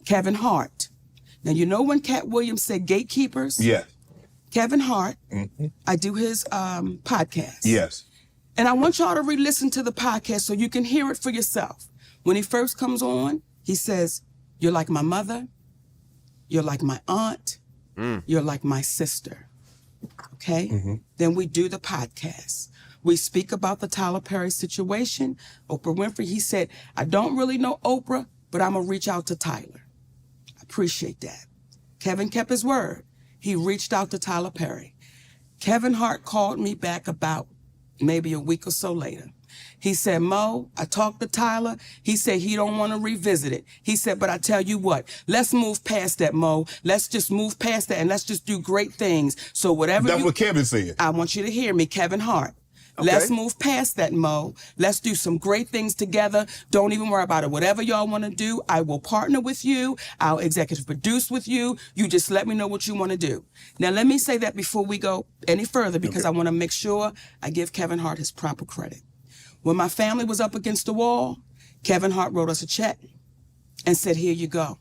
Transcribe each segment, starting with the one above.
Kevin Hart. Now, you know when Cat Williams said Gatekeepers? Yes. Kevin Hart, I do his podcast. Yes. And I want y'all to re-listen to the podcast so you can hear it for yourself. When he first comes on, he says, you're like my mother, you're like my aunt, you're like my sister. Okay? Then we do the podcast. We speak about the Tyler Perry situation. Oprah Winfrey, he said, I don't really know Oprah, but I'm going to reach out to Tyler. I appreciate that. Kevin kept his word. He reached out to Tyler Perry. Kevin Hart called me back about maybe a week or so later. He said, Mo, I talked to Tyler. He said he don't want to revisit it. He said, but I tell you what, let's move past that, Mo. Let's just move past that and let's just do great things. So whatever That's what Kevin said. I want you to hear me, Kevin Hart. Okay. Let's move past that, Mo. Let's do some great things together. Don't even worry about it. Whatever y'all want to do, I will partner with you. I'll executive produce with you. You just let me know what you want to do. Now, let me say that before we go any further because I want to make sure I give Kevin Hart his proper credit. When my family was up against the wall, Kevin Hart wrote us a check and said, here you go.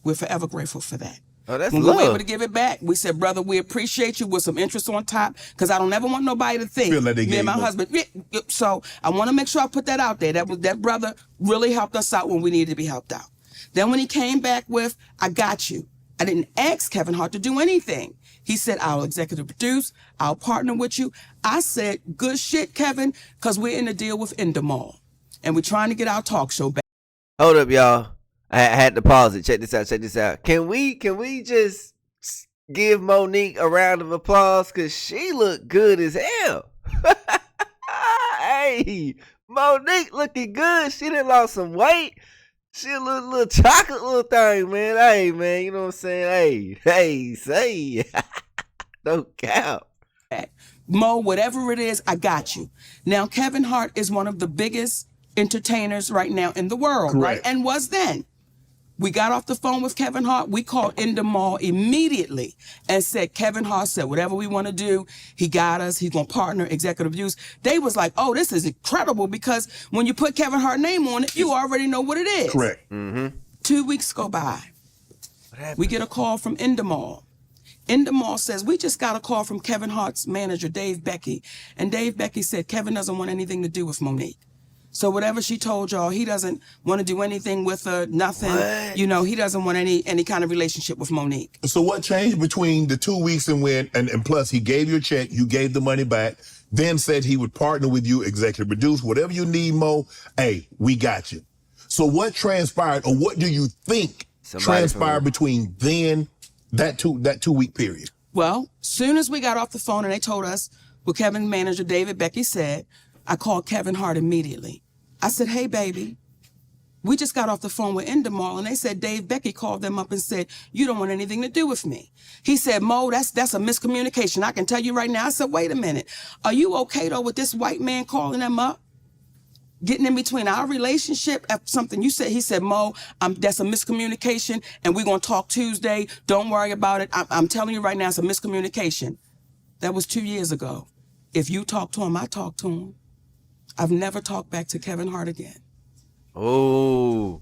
We're forever grateful for that. Oh, that's when love. we were able to give it back, we said, brother, we appreciate you with some interest on top because I don't ever want nobody to think Feel like they me gave and my up. husband. So I want to make sure I put that out there. That brother really helped us out when we needed to be helped out. Then when he came back with, I got you. I didn't ask Kevin Hart to do anything. He said, I'll executive produce. I'll partner with you. I said, good shit, Kevin, because we're in a deal with Endemol. And we're trying to get our talk show back. Hold up, y'all. I had to pause it. Check this out. Check this out. Can we just give Monique a round of applause? Because she looked good as hell. Hey, Monique looking good. She done lost some weight. She a little chocolate little thing, man. Hey, man, you know what I'm saying? Hey, say. No count. Mo, whatever it is, I got you. Now, Kevin Hart is one of the biggest entertainers right now in the world, Correct. right? And was then. We got off the phone with Kevin Hart. We called Endemol immediately and said, Kevin Hart said, whatever we want to do, he got us. He's going to partner, executive use. They was like, oh, this is incredible because when you put Kevin Hart's name on it, you already know what it is. Correct. 2 weeks go by. We get a call from Endemol. Endemol says, we just got a call from Kevin Hart's manager, Dave Becky. And Dave Becky said, Kevin doesn't want anything to do with Monique. So whatever she told y'all, he doesn't want to do anything with her, nothing. What? You know, he doesn't want any kind of relationship with Monique. So what changed between the 2 weeks and plus he gave you a check, you gave the money back, then said he would partner with you, executive produce, whatever you need, Mo, hey, we got you. So what transpired, or what do you think transpired between then, that 2 week period? Well, soon as we got off the phone and they told us what Kevin's manager, David Becky, said, I called Kevin Hart immediately. I said, hey, baby, we just got off the phone with Endemol, and they said Dave Becky called them up and said, you don't want anything to do with me. He said, Mo, that's a miscommunication. I can tell you right now. I said, wait a minute. Are you okay, though, with this white man calling them up? Getting in between our relationship after something you said. He said, Mo, that's a miscommunication, and we're going to talk Tuesday. Don't worry about it. I'm telling you right now, it's a miscommunication. That was 2 years ago. If you talk to him, I talk to him. I've never talked back to Kevin Hart again. Oh.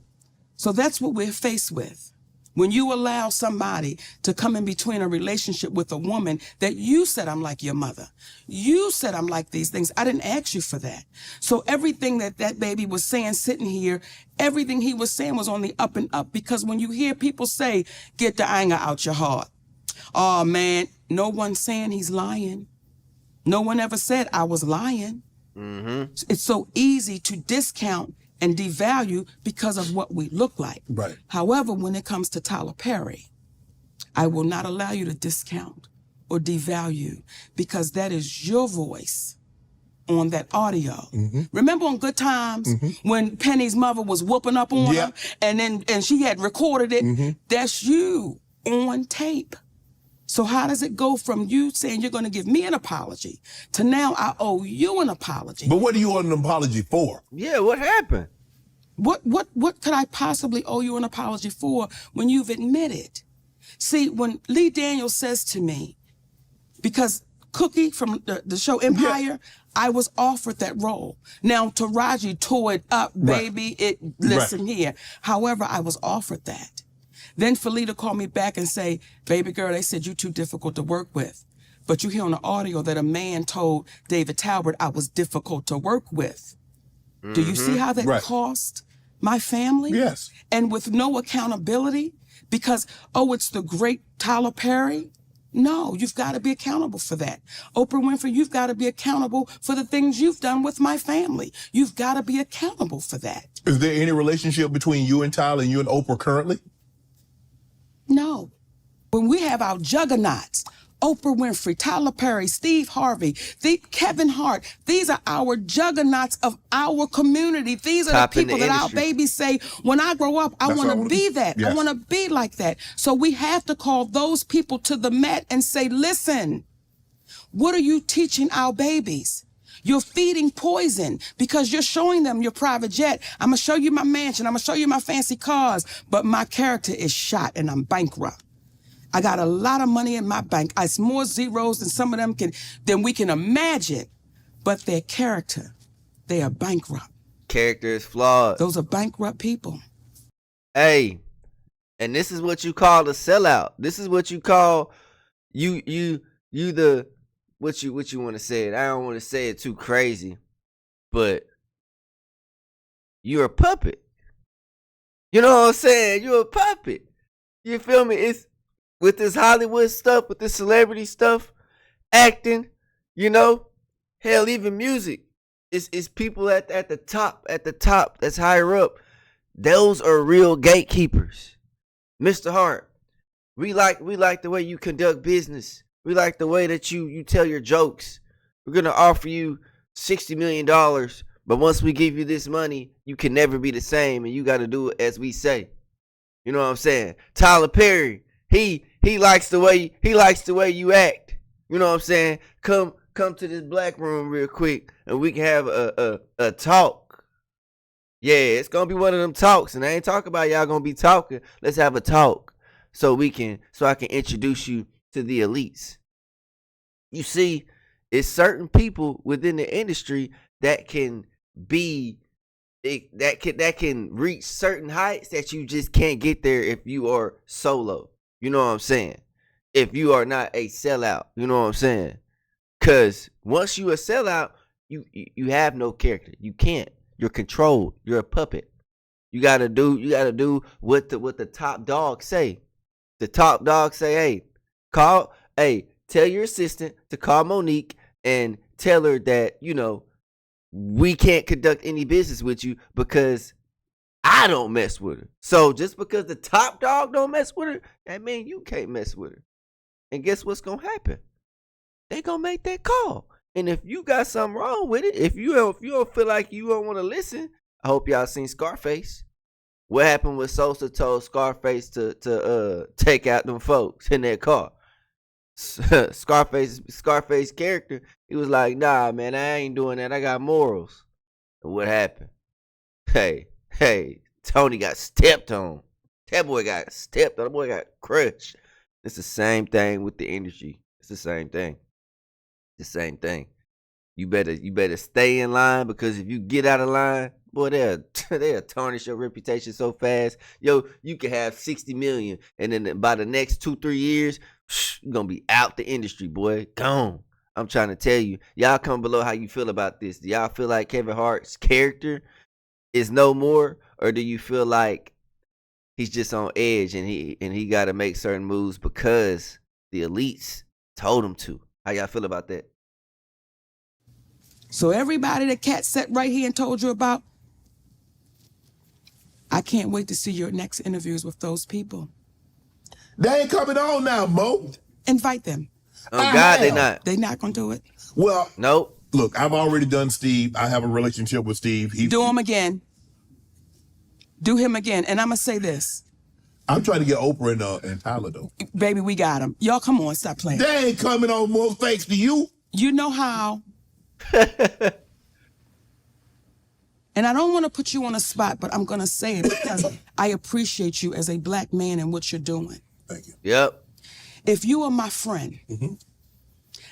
So that's what we're faced with. When you allow somebody to come in between a relationship with a woman that you said, I'm like your mother. You said I'm like these things. I didn't ask you for that. So everything that baby was saying sitting here, everything he was saying was on the up and up, because when you hear people say, get the anger out your heart. Oh, man, no one's saying he's lying. No one ever said I was lying. It's so easy to discount and devalue because of what we look like. Right. However, when it comes to Tyler Perry, I will not allow you to discount or devalue, because that is your voice on that audio. Remember on Good Times when Penny's mother was whooping up on her and she had recorded it? That's you on tape. So how does it go from you saying you're going to give me an apology to now I owe you an apology? But what do you want an apology for? Yeah, what happened? What could I possibly owe you an apology for when you've admitted? See, when Lee Daniels says to me, because Cookie from the show Empire, I was offered that role. Now Taraji tore it up, baby. Listen here. However, I was offered that. Then Felita called me back and say, baby girl, they said you too difficult to work with. But you hear on the audio that a man told David Talbert I was difficult to work with. Do you see how that cost my family? Yes. And with no accountability? Because, oh, it's the great Tyler Perry? No, you've got to be accountable for that. Oprah Winfrey, you've got to be accountable for the things you've done with my family. You've got to be accountable for that. Is there any relationship between you and Tyler and you and Oprah currently? No. When we have our juggernauts, Oprah Winfrey, Tyler Perry, Steve Harvey, Kevin Hart, these are our juggernauts of our community. These are Top the in the people that our industry. babies say, when I grow up, I want to be that. Yes. I want to be like that. So we have to call those people to the mat and say, listen, what are you teaching our babies? You're feeding poison because you're showing them your private jet. I'm going to show you my mansion. I'm going to show you my fancy cars. But my character is shot and I'm bankrupt. I got a lot of money in my bank. It's more zeros than some of them than we can imagine. But their character, they are bankrupt. Character is flawed. Those are bankrupt people. Hey, and this is what you call a sellout. This is what you call you the what you want to say it. I don't want to say it too crazy, but you're a puppet. You know what I'm saying? You're a puppet. You feel me? It's with this Hollywood stuff, with this celebrity stuff, acting, you know, hell, even music. It's people at the top, that's higher up. Those are real gatekeepers. Mr. Hart, we like the way you conduct business. We like the way that you tell your jokes. We're gonna offer you $60 million, but once we give you this money, you can never be the same, and you got to do it as we say. You know what I'm saying? Tyler Perry, he likes the way you act. You know what I'm saying? Come to this black room real quick, and we can have a talk. Yeah, it's gonna be one of them talks, and I ain't talking about y'all gonna be talking. Let's have a talk, so I can introduce you to the elites. You see, it's certain people within the industry that can reach certain heights that you just can't get there if you are solo. You know what I'm saying? If you are not a sellout, you know what I'm saying? Cause once you a sellout, you have no character. You can't. You're controlled. You're a puppet. You gotta do what the top dog say. The top dog say, tell your assistant to call Monique and tell her that, you know, we can't conduct any business with you because I don't mess with her. So just because the top dog don't mess with her, that means you can't mess with her. And guess what's gonna happen? They gonna make that call. And if you got something wrong with it, if you don't feel like you don't want to listen, I hope y'all seen Scarface. What happened when Sosa told Scarface to take out them folks in their car? Scarface character, he was like, nah, man, I ain't doing that. I got morals. And what happened? Hey, Tony got stepped on. That boy got stepped on. That boy got crushed. It's the same thing with the industry. It's the same thing. The same thing. You better stay in line, because if you get out of line, boy, they'll tarnish your reputation so fast. Yo, you can have 60 million, and then by the next 2-3 years, you're gonna be out the industry, boy. Gone. I'm trying to tell you. Y'all comment below how you feel about this. Do y'all feel like Kevin Hart's character is no more, or do you feel like he's just on edge and he got to make certain moves because the elites told him to? How y'all feel about that? So everybody that Cat sat right here and told you about, I can't wait to see your next interviews with those people. They ain't coming on now, Mo. Invite them. Oh God, they not. They not gonna do it. Well, Nope. look, I've already done Steve. I have a relationship with Steve. Do him again. Do him again. And I'm gonna say this. I'm trying to get Oprah and Tyler, though. Baby, we got him. Y'all, come on, stop playing. They ain't coming on, Mo, thanks to you. You know how. And I don't want to put you on a spot, but I'm going to say it because I appreciate you as a black man and what you're doing. Thank you. Yep. If you are my friend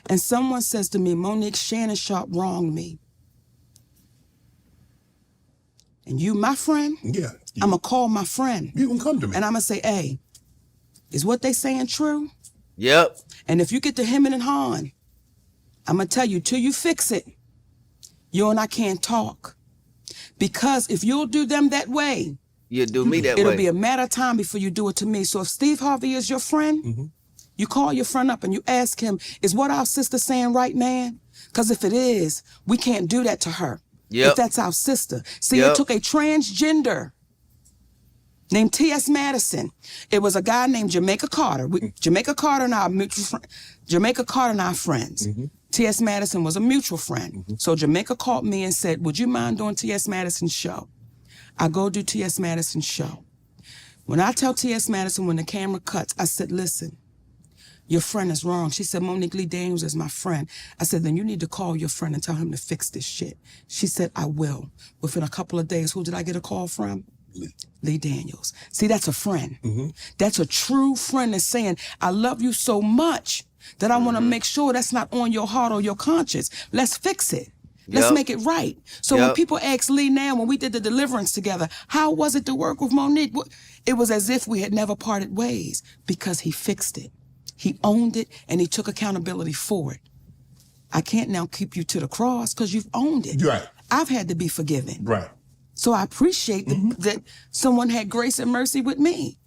and someone says to me, Monique, Shannon Sharpe wronged me, and you my friend, Yeah. I'm going to call my friend. You can come to me. And I'm going to say, hey, is what they saying true? Yep. And if you get to hemming and hawing, I'm going to tell you, till you fix it, you and I can't talk. Because if you'll do them that way, You do me that way. it'll be a matter of time before you do it to me. So if Steve Harvey is your friend, you call your friend up and you ask him, is what our sister saying right, man? Because if it is, we can't do that to her. Yep. If that's our sister. See, Yep. it took a transgender named T.S. Madison. It was a guy named Jamaica Carter. Jamaica Carter and our mutual friend. Jamaica Carter and our friends. T.S. Madison was a mutual friend. So Jamaica called me and said, would you mind doing T.S. Madison's show? I go do T.S. Madison's show. When I tell T.S. Madison, when the camera cuts, I said, listen, your friend is wrong. She said, Monique Lee Daniels is my friend. I said, then you need to call your friend and tell him to fix this shit. She said, I will. Within a couple of days, who did I get a call from? Lee Daniels. See, that's a friend. That's a true friend that's saying, I love you so much that I want to make sure that's not on your heart or your conscience. Let's fix it. Let's Yep. make it right. So when Yep. people ask Lee now, when we did the deliverance together, how was it to work with Monique? It was as if we had never parted ways because he fixed it. He owned it and he took accountability for it. I can't now keep you to the cross because you've owned it. Right. I've had to be forgiven. Right. So I appreciate that someone had grace and mercy with me.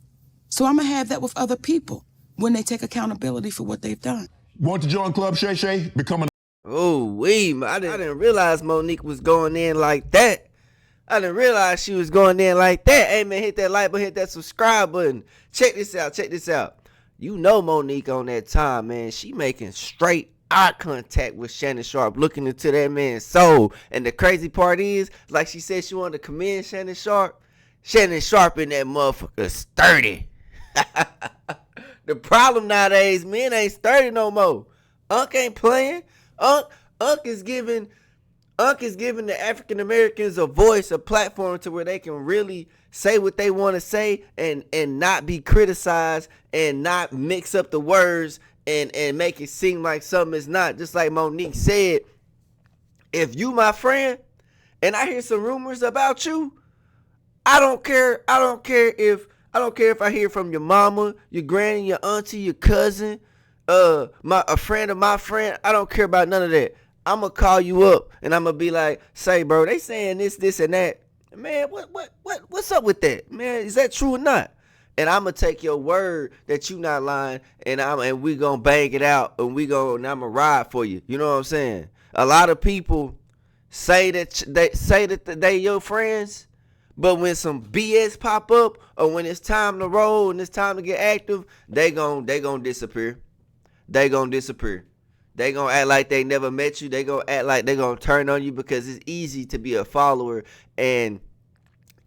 So I'm going to have that with other people when they take accountability for what they've done. Want to join Club Shay Shay? Become an Oh, I didn't realize Monique was going in like that. I didn't realize she was going in like that. Hey, man, hit that like button, hit that subscribe button. Check this out. You know Monique on that time, man. She making straight eye contact with Shannon Sharpe, looking into that man's soul. And the crazy part is, like she said she wanted to commend Shannon Sharpe. Shannon Sharpe in that motherfucker sturdy. The problem nowadays, men ain't sturdy no more. Unc ain't playing. Unc is giving the African Americans a voice, a platform to where they can really say what they want to say and not be criticized and not mix up the words and make it seem like something is not. Just like Monique said, if you my friend and I hear some rumors about you, I don't care if I hear from your mama, your granny, your auntie, your cousin, a friend of my friend. I don't care about none of that. I'm gonna call you up and I'm gonna be like, say, bro, they saying this and that. Man, what's up with that? Man, is that true or not? And I'm gonna take your word that you not lying, and we gonna bang it out, and I'm gonna ride for you. You know what I'm saying? A lot of people say that they your friends, but when some BS pop up or when it's time to roll and it's time to get active, they gon' disappear. They gonna disappear. They gonna act like they never met you. They gonna act like they gonna turn on you because it's easy to be a follower, and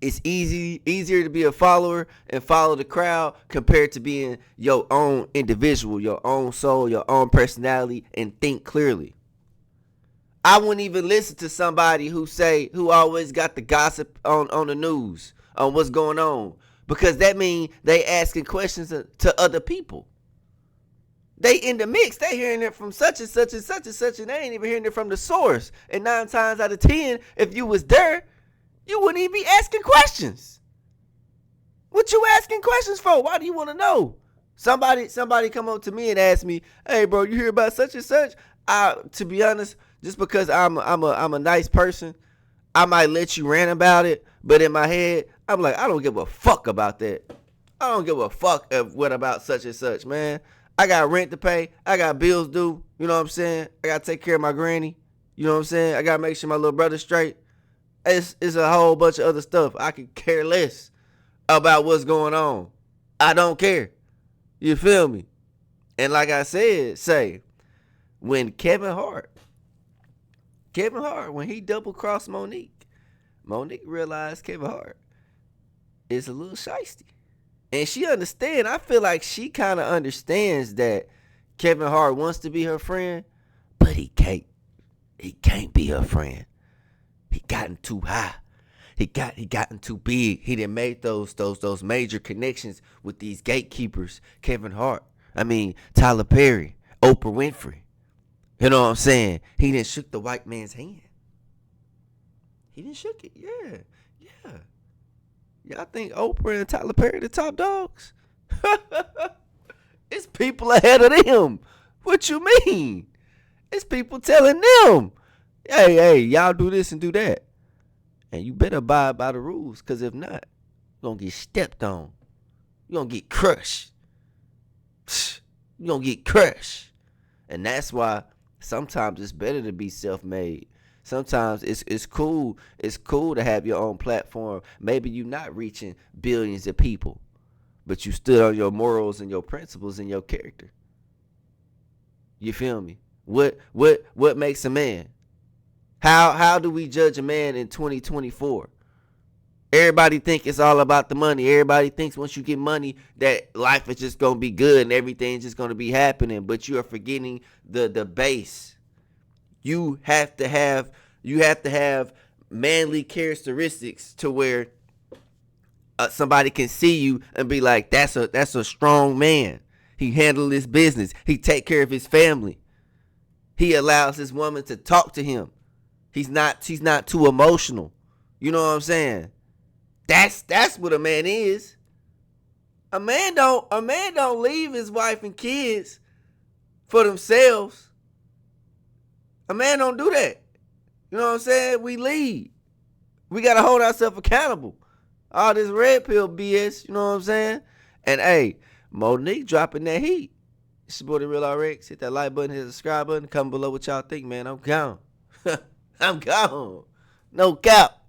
it's easier to be a follower and follow the crowd compared to being your own individual, your own soul, your own personality, and think clearly. I wouldn't even listen to somebody who always got the gossip on the news on what's going on, because that means they asking questions to other people. They in the mix. They hearing it from such and such and such and such, and they ain't even hearing it from the source. And 9 times out of 10, if you was there, you wouldn't even be asking questions. What you asking questions for? Why do you want to know? Somebody come up to me and ask me, "Hey, bro, you hear about such and such?" To be honest, just because I'm a nice person, I might let you rant about it. But in my head, I'm like, I don't give a fuck about that. I don't give a fuck what about such and such, man. I got rent to pay. I got bills due. You know what I'm saying? I got to take care of my granny. You know what I'm saying? I got to make sure my little brother's straight. It's a whole bunch of other stuff. I could care less about what's going on. I don't care. You feel me? And like I said, when Kevin Hart, when he double-crossed Monique realized Kevin Hart is a little shiesty. And she understand. I feel like she kind of understands that Kevin Hart wants to be her friend, but he can't. He can't be her friend. He gotten too high. He gotten too big. He done made those major connections with these gatekeepers. Kevin Hart. Tyler Perry, Oprah Winfrey. You know what I'm saying? He done shook the white man's hand. He done shook it. Yeah. Yeah. Y'all think Oprah and Tyler Perry the top dogs? It's people ahead of them. What you mean? It's people telling them, hey, y'all do this and do that. And you better abide by the rules, because if not, you're going to get stepped on. You're going to get crushed. You're going to get crushed. And that's why sometimes it's better to be self-made. Sometimes it's cool. It's cool to have your own platform. Maybe you're not reaching billions of people, but you stood on your morals and your principles and your character. You feel me? What makes a man? How do we judge a man in 2024? Everybody think it's all about the money. Everybody thinks once you get money that life is just gonna be good and everything's just gonna be happening. But you are forgetting the base. You have to have manly characteristics to where somebody can see you and be like, that's a strong man. He handles his business. He take care of his family. He allows his woman to talk to him. She's not too emotional. You know what I'm saying? That's what a man is. A man don't leave his wife and kids for themselves. A man don't do that. You know what I'm saying? We lead. We gotta hold ourselves accountable. All this red pill BS, you know what I'm saying? And hey, Monique dropping that heat. It's your boy, The Real RX. Hit that like button, hit the subscribe button. Comment below what y'all think, man. I'm gone. I'm gone. No cap.